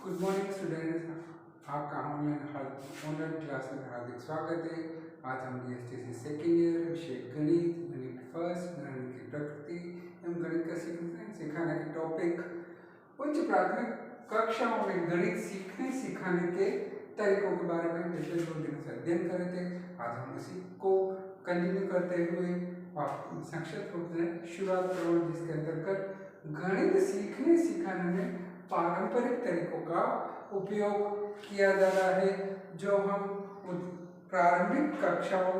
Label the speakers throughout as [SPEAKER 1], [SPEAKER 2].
[SPEAKER 1] Good morning students, आपका online class में हार्दिक स्वागत है। आज हम DSTC सेकेंड ईयर विषय गणित यूनिट फर्स्ट गणित की प्रकृति एवं गणित का सिखाने के टॉपिक उच्च प्राथमिक कक्षाओं में गणित सीखने सिखाने के तरीकों के बारे में पिछले 2 दिनों से अध्ययन कर रहे थे। आज हम उसी को कंटिन्यू करते हुए संक्षिप्त रूप से शुरुआत करेंगे, जिसके अंतर्गत गणित सीखने सिखाने में पारंपरिक तरीकों का उपयोग किया जा रहा है, जो हम प्रारंभिक कक्षाओं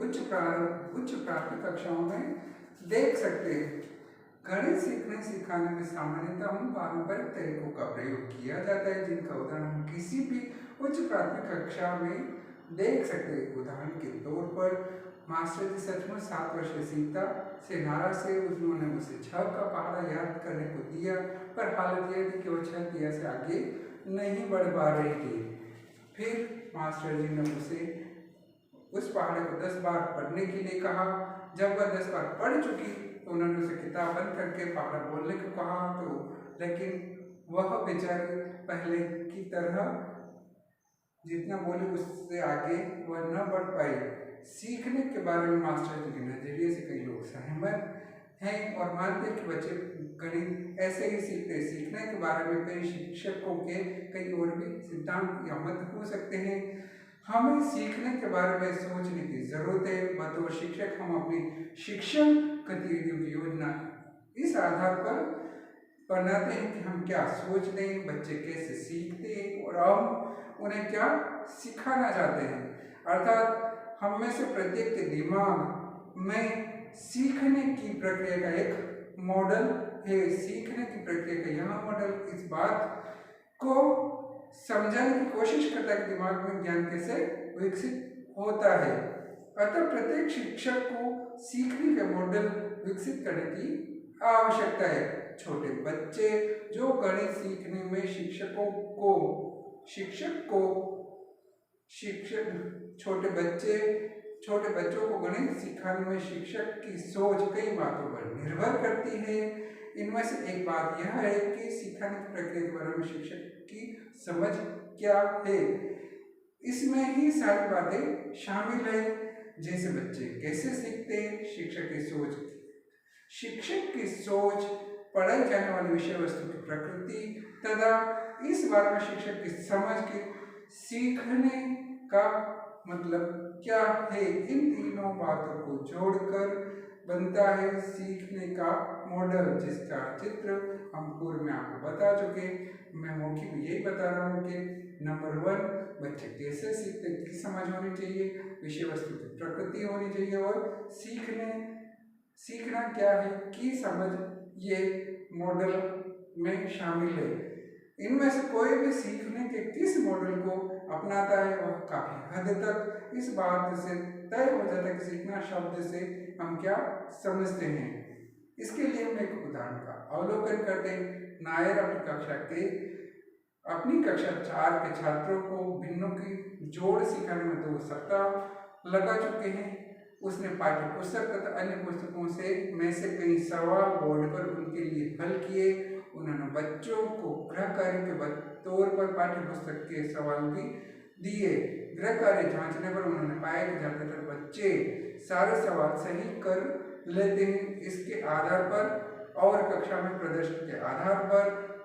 [SPEAKER 1] उच्च प्राथमिक कक्षाओं में देख सकते हैं। गणित सीखने सिखाने में सामान्यतः हम पारंपरिक तरीकों का प्रयोग किया जाता है, जिनका उदाहरण हम किसी भी उच्च प्राथमिक कक्षा में देख सकते हैं। उदाहरण के तौर पर मास्टर जी सचमुच 7 वर्षीय सीता से नाराज से उन्होंने उसे 6 का पहाड़ा याद करने को दिया, पर हालत यह थी कि वो 6 दिया से आगे नहीं बढ़ पा रही थी। फिर मास्टर जी ने उसे उस पहाड़े को 10 बार पढ़ने के लिए कहा। जब वह 10 बार पढ़ चुकी तो उन्होंने उसे किताब बंद करके पहाड़ा बोलने को कहा, तो लेकिन वह बेचारी पहले की तरह जितना बोले उससे आगे वह न बढ़ पाई। सीखने के बारे में मास्टर जी के नजरिए से कई लोग सहमत हैं और मानते हैं कि बच्चे गणित ऐसे ही सीखते हैं। सीखने के बारे में कई शिक्षकों के कई और भी सिद्धांत या मत हो सकते हैं। हमें सीखने के बारे में सोचने की जरूरत है। बतौर शिक्षक हम अपनी शिक्षण गतिविधियों की योजना इस आधार पर बनाते हैं कि हम क्या सोचते हैं, बच्चे कैसे सीखते हैं और हम उन्हें क्या सिखाना चाहते हैं। अर्थात हम में से प्रत्येक के दिमाग में सीखने की प्रक्रिया का एक मॉडल है। सीखने की प्रक्रिया का यह मॉडल इस बात को समझाने की कोशिश करता है कि दिमाग में ज्ञान कैसे विकसित होता है। अतः प्रत्येक शिक्षक को सीखने के मॉडल विकसित करने की आवश्यकता है। छोटे बच्चे जो गणित सीखने में छोटे बच्चों को गणित सिखाने में शिक्षक की सोच कई बातों पर निर्भर करती है। इनमें से एक बात यह है कि सिखाने की प्रक्रिया के बारे में शिक्षक की समझ क्या है। इसमें ही सारी बातें शामिल है, जैसे बच्चे कैसे सीखते हैं, शिक्षक की सोच, पढ़ाई जाने वाली विषय वस्तु की प्रकृति तथा इस बारे में शिक्षक की समझ के सीखने का मतलब क्या है। इन तीनों बातों को जोड़कर बनता है सीखने का मॉडल, जिसका चित्र हम पूर्व में आपको बता चुके। मैं मौखिक यही बता रहा हूँ कि नंबर 1 बच्चे कैसे सीखते की समझ होनी चाहिए, विषय वस्तु की प्रकृति होनी चाहिए और सीखना क्या है की समझ ये मॉडल में शामिल है। इनमें से कोई भी सीखने के किस मॉडल को अपनाता है वह काफी हद तक इस बात से तय हो जाता है कि सीखना शब्द से हम क्या समझते हैं। इसके लिए हम एक उदाहरण का अवलोकन करते हैं। नायर अपनी कक्षा 4 के छात्रों को भिन्नों की जोड़ सिखाने में 2 सप्ताह लगा चुके हैं। उसने पाठ्य पुस्तक तथा अन्य पुस्तकों में से कई सवाल बोर्ड पर उनके लिए हल किए। उन्होंने बच्चों को गृह कार्य के तौर पर पाठ्य पुस्तक के सवाल भी दिए। गृह कार्य जांचने पर उन्होंने पाया कि ज्यादातर बच्चे सारे सवाल सही कर लेते हैं। इसके आधार पर और कक्षा में प्रदर्शन के आधार पर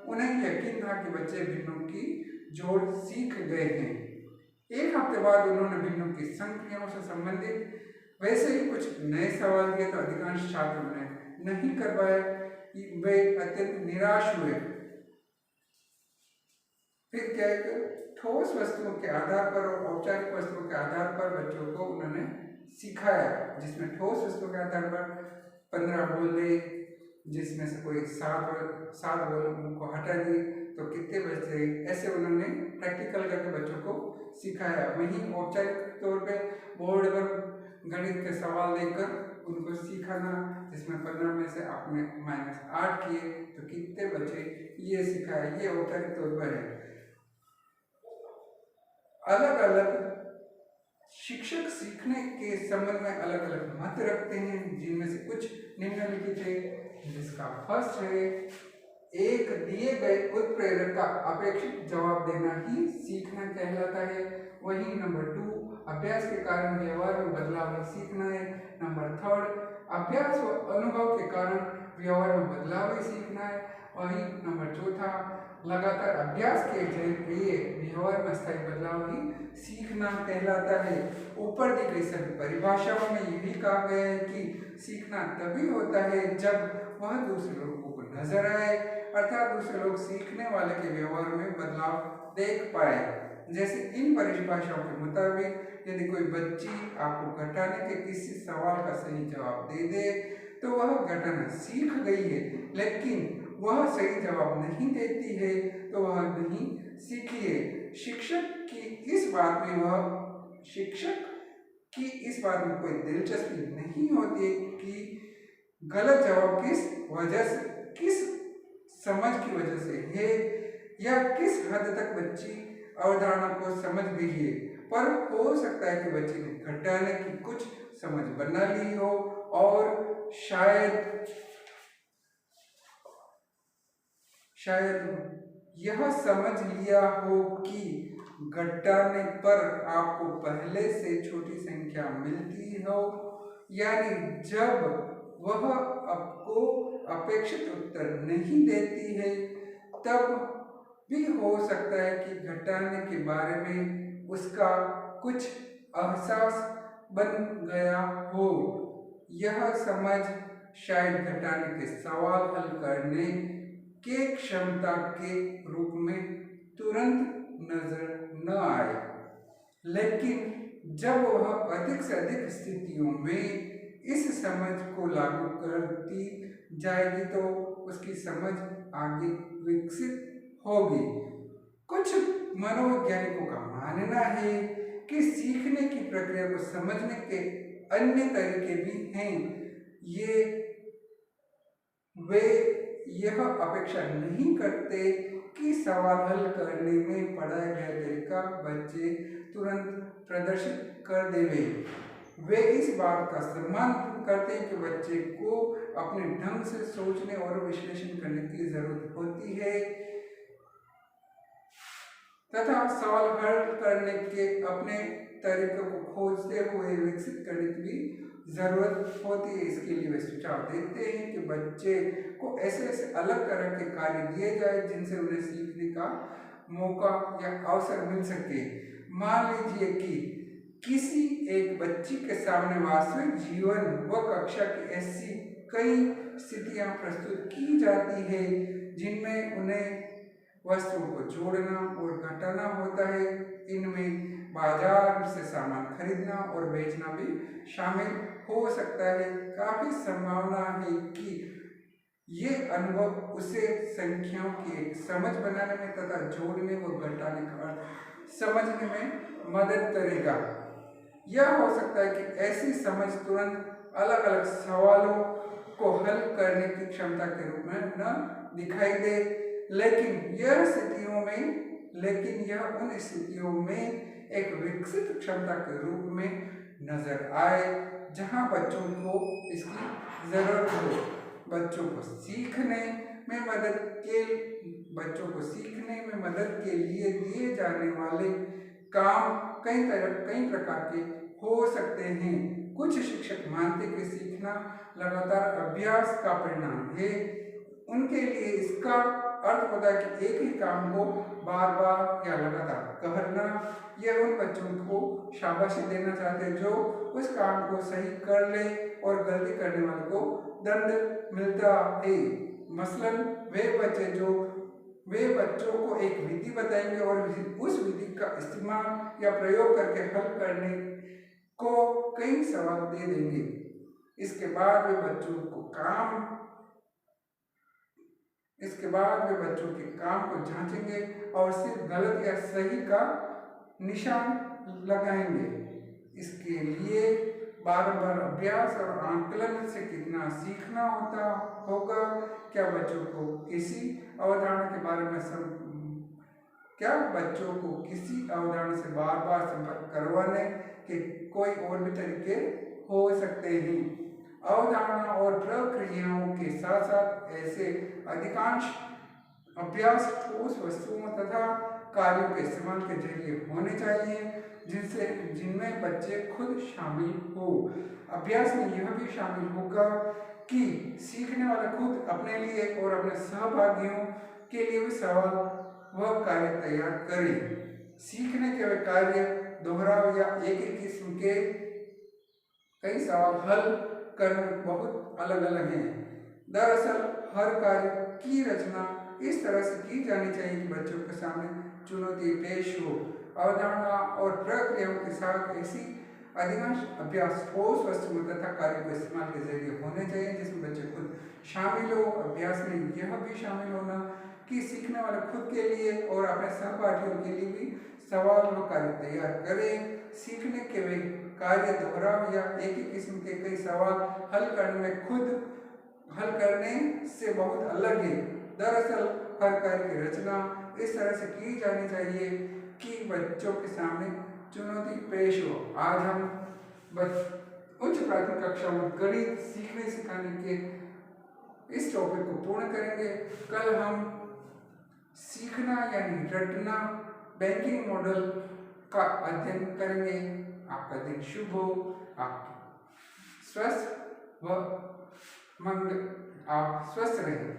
[SPEAKER 1] उन्हें यकीन था कि बच्चे भिन्नों की जोड़ सीख गए हैं। एक हफ्ते बाद उन्होंने भिन्नों की संख्याओं से संबंधित वैसे ही कुछ नए सवाल दिए, तो अधिकांश छात्रों ने नहीं कर पाए। वे अत्यंत निराश हुए। फिर क्या है, ठोस वस्तुओं के आधार पर और औपचारिक वस्तुओं के आधार पर बच्चों को उन्होंने सिखाया, जिसमें ठोस वस्तुओं के आधार पर 15 बोले, जिसमें से कोई 7 बोल उनको हटा दिए तो कितने बचते, ऐसे उन्होंने प्रैक्टिकल करके बच्चों को सिखाया। वहीं औपचारिक तौर पे बोर्ड पर गणित के सवाल देकर उनको सिखाना, जिसमें 15 में से आपने -8 किए तो कितने बचे, ये सिखाया। ये औपचारिक तौर पर है। अलग अलग शिक्षक सीखने के संबंध में अलग अलग मत रखते हैं, जिनमें से कुछ निम्नलिखित है। जिसका फर्स्ट है, एक दिए गए उत्प्रेरक का अपेक्षित जवाब देना ही सीखना कहलाता है। वहीं नंबर 2, अभ्यास के कारण व्यवहार में बदलाव ही सीखना है। नंबर 3, अभ्यास व अनुभव के कारण व्यवहार में बदलाव ही सीखना है। वहीं नंबर 4, लगातार अभ्यास के जरिए व्यवहार में स्थायी बदलाव ही सीखना कहलाता है। ऊपर दी गई सभी परिभाषाओं में यही कहा गया है कि सीखना तभी होता है जब वह दूसरे लोगों को नजर आए, अर्थात दूसरे लोग सीखने वाले के व्यवहार में बदलाव देख पाए। जैसे इन परिभाषाओं के मुताबिक यदि कोई बच्ची आपको घटाने के किसी सवाल का सही जवाब दे दे तो वह घटाना सीख गई है, लेकिन वह सही जवाब नहीं देती है तो वह नहीं सीखी है। शिक्षक की इस बात में कोई दिलचस्पी नहीं होती कि गलत जवाब किस समझ की वजह से है या किस हद तक बच्ची अवधारणा को समझ गई है, पर हो सकता है कि बच्ची ने घटाने की कुछ समझ बना ली हो और शायद यह समझ लिया हो कि घटाने पर आपको पहले से छोटी संख्या मिलती हो, यानी जब वह आपको अपेक्षित उत्तर नहीं देती है तब भी हो सकता है कि घटाने के बारे में उसका कुछ एहसास बन गया हो। यह समझ शायद घटाने के सवाल हल करने के क्षमता के रूप में तुरंत नजर न आए, लेकिन जब वह अधिक से अधिक स्थितियों में इस समझ को लागू करती जाएगी तो उसकी समझ आगे विकसित होगी। कुछ मनोवैज्ञानिकों का मानना है कि सीखने की प्रक्रिया को समझने के अन्य तरीके भी हैं। वे यह अपेक्षा नहीं करते कि सवाल हल करने में पढ़ाया गया तरीका बच्चे तुरंत प्रदर्शित कर देवे। वे इस बात का सम्मान करते हैं कि बच्चे को अपने ढंग से सोचने और विश्लेषण करने की जरूरत होती है तथा सवाल हल करने के अपने तरीकों को खोजते हुए विकसित करने की भी जरूरत होती है। इसके लिए वे सुझाव देते हैं कि बच्चे को ऐसे अलग तरह के कार्य दिए जाए जिनसे उन्हें सीखने का मौका या अवसर मिल सके। मान लीजिए कि किसी एक बच्ची के सामने वास्तविक जीवन व कक्षा की ऐसी कई स्थितियां प्रस्तुत की जाती है जिनमें उन्हें वस्तुओं को जोड़ना और घटाना होता है। इनमें बाजार से सामान खरीदना और बेचना भी शामिल हो सकता है। काफी संभावना है कि ये अनुभव उसे संख्याओं की एक समझ बनाने में तथा जोड़ने व घटाने का अर्थ समझने में मदद करेगा। यह हो सकता है कि ऐसी समझ तुरंत अलग अलग सवालों को हल करने की क्षमता के रूप में न दिखाई दे, लेकिन यह उन स्थितियों में एक विकसित क्षमता के रूप में नजर आए जहां बच्चों को इसकी जरूरत हो। बच्चों को सीखने में मदद के लिए दिए जाने वाले काम कई प्रकार के हो सकते हैं। कुछ शिक्षक मानते कि सीखना लगातार अभ्यास का परिणाम है। उनके लिए इसका अर्थ होता है कि एक ही काम को बार बार या लगातार करना। यह उन बच्चों को शाबाशी देना चाहते हैं जो उस काम को सही कर ले और गलती करने वाले को दंड मिलता है। मसलन वे बच्चों को एक विधि बताएंगे और उस विधि का इस्तेमाल या प्रयोग करके हल करने को कई सवाल दे देंगे। इसके बाद वे बच्चों के काम को जांचेंगे और सिर्फ गलत या सही का निशान लगाएंगे। इसके लिए बार-बार अभ्यास और आकलन से कितना सीखना होगा। क्या बच्चों को किसी अवधारणा से बार-बार संपर्क करवाने के कोई और भी तरीके हो सकते हैं। अवधारणा और प्रक्रियाओं के साथ साथ ऐसे अधिकांश अभ्यास ठोस वस्तुओं तथा कार्यों के इस्तेमाल के जरिए होने चाहिए जिनमें बच्चे खुद शामिल हो। अभ्यास में यह भी शामिल होगा कि सीखने वाला खुद अपने लिए और अपने सहभागियों के लिए भी सवाल व कार्य तैयार करे। सीखने के वे कार्य दोहराव या एक ही किस्म के कई सवाल हल करने में बहुत अलग अलग हैं। दरअसल हर कार्य की रचना इस तरह से की जानी चाहिए कि बच्चों के सामने चुनौती पेश हो। अवधारणा और प्रक्रियाओं के साथ ऐसी अधिकांश अभ्यास ठोस वस्तुओं तथा कार्यों को इस्तेमाल के जरिए होने चाहिए जिसमें बच्चे खुद शामिल हो। अभ्यास में यह भी शामिल होना कि सीखने वाले खुद के लिए और अपने सहपाठियों के लिए भी सवाल व कार्य तैयार करें। सीखने के वे कार्य दोहराव या एक ही किस्म के कई सवाल हल करने में खुद हल करने से बहुत अलग है। दरअसल हर कार्य की रचना इस तरह से की जानी चाहिए कि बच्चों के सामने चुनौती पेश हो। आज हम उच्च प्राथमिक कक्षा में गणित सीखने सिखाने के इस टॉपिक को पूर्ण करेंगे। कल हम सीखना यानी रटना बैंकिंग मॉडल का अध्ययन करेंगे। आपका दिन शुभ हो, आप स्वस्थ व आप स्वस्थ रहें।